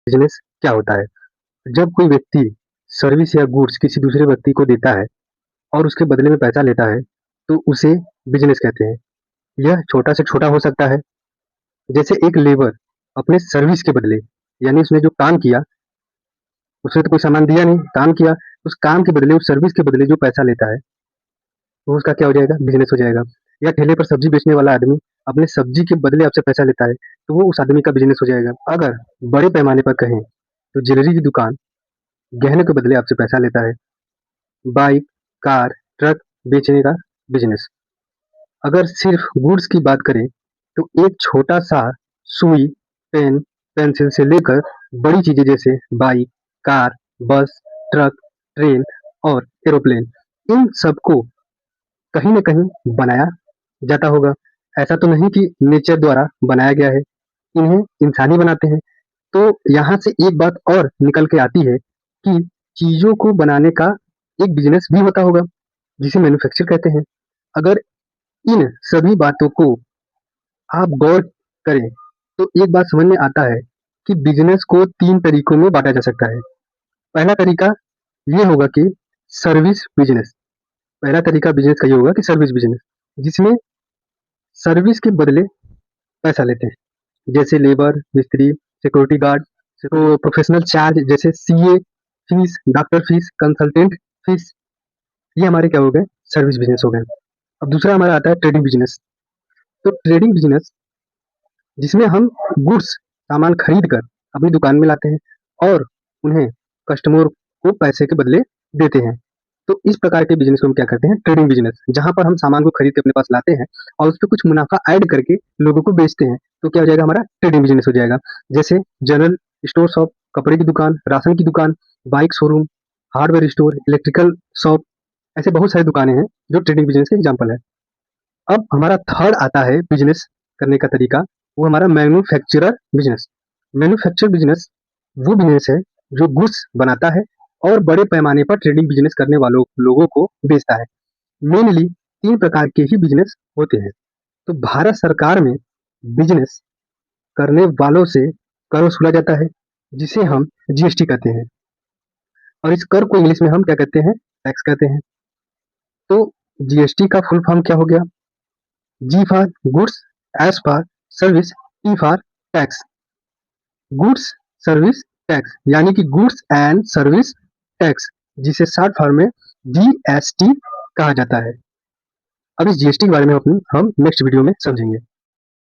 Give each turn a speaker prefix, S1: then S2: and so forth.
S1: Business क्या होता है? जब कोई व्यक्ति सर्विस या गुड्स किसी दूसरे व्यक्ति को देता है और उसके बदले में पैसा लेता है, तो उसे बिजनेस कहते हैं। यह छोटा से छोटा हो सकता है, जैसे एक लेबर अपने सर्विस के बदले, यानी उसने जो काम किया, उसने तो कोई सामान दिया नहीं, काम किया, उस काम के बदले, उस सर्विस के बदले जो पैसा लेता है, वो उसका क्या हो जाएगा? बिजनेस हो जाएगा। या ठेले पर सब्जी बेचने वाला आदमी अपने सब्जी के बदले आपसे पैसा लेता है, तो वो उस आदमी का बिजनेस हो जाएगा। अगर बड़े पैमाने पर कहें, तो ज्वेलरी की दुकान गहने के बदले आपसे पैसा लेता है। बाइक, कार, ट्रक बेचने का बिजनेस। अगर सिर्फ गुड्स की बात करें, तो एक छोटा सा सुई, पेन, पेंसिल से लेकर बड़ी चीजें जैसे बाइक, कार, बस, ट्रक, ट्रेन और एरोप्लेन, इन सबको कहीं न कहीं बनाया जाता होगा। ऐसा तो नहीं कि नेचर द्वारा बनाया गया है, इन्हें इंसान ही बनाते हैं। तो यहाँ से एक बात और निकल के आती है कि चीज़ों को बनाने का एक बिज़नेस भी होता होगा, जिसे मैन्युफैक्चर कहते हैं। अगर इन सभी बातों को आप गौर करें, तो एक बात समझ में आता है कि बिज़नेस को 3 तरीकों में बाँटा जा सकता है। पहला तरीका ये होगा कि सर्विस बिज़नेस। पहला तरीका बिज़नेस का ये होगा कि सर्विस बिज़नेस, जिसमें सर्विस के बदले पैसा लेते हैं। जैसे लेबर, मिस्त्री, सिक्योरिटी गार्ड, तो प्रोफेशनल चार्ज जैसे CA fees, doctor fees, consultant fees, ये हमारे क्या हो गए? सर्विस बिज़नेस हो गए। अब दूसरा हमारा आता है ट्रेडिंग बिज़नेस। तो ट्रेडिंग बिज़नेस, जिसमें हम गुड्स, सामान खरीद कर अपनी दुकान में लाते हैं और उन्हें कस्टमर को पैसे के बदले देते हैं। तो इस प्रकार के बिज़नेस को हम क्या करते हैं? ट्रेडिंग बिज़नेस, जहाँ पर हम सामान को खरीद के अपने पास लाते हैं और उसपे कुछ मुनाफ़ा ऐड करके लोगों को बेचते हैं। तो क्या हो जाएगा? हमारा ट्रेडिंग बिज़नेस हो जाएगा। जैसे जनरल स्टोर शॉप, कपड़े की दुकान, राशन की दुकान, bike showroom, hardware store, electrical shop, ऐसे बहुत सारी दुकानें हैं जो ट्रेडिंग बिज़नेस के एग्ज़ाम्पल है। अब हमारा थर्ड आता है बिज़नेस करने का तरीका, वो हमारा मैन्युफैक्चरर बिज़नेस। मैन्युफैक्चर बिज़नेस वो बिज़नेस है जो गुड्स बनाता है और बड़े पैमाने पर ट्रेडिंग बिज़नेस करने वालों लोगों को बेचता है। मेनली 3 प्रकार के ही बिज़नेस होते हैं। तो भारत सरकार में बिज़नेस करने वालों से कर वसूला जाता है, जिसे हम जीएसटी कहते हैं, और इस कर को इंग्लिश में हम क्या कहते हैं? टैक्स कहते हैं। तो जीएसटी का फुल फॉर्म क्या हो गया? G for goods, S for service, T for tax. Goods service tax, यानी कि गुड्स एंड सर्विस टैक्स, जिसे शॉर्ट फॉर्म में जीएसटी कहा जाता है। अब इस जीएसटी के बारे में हम नेक्स्ट वीडियो में समझेंगे।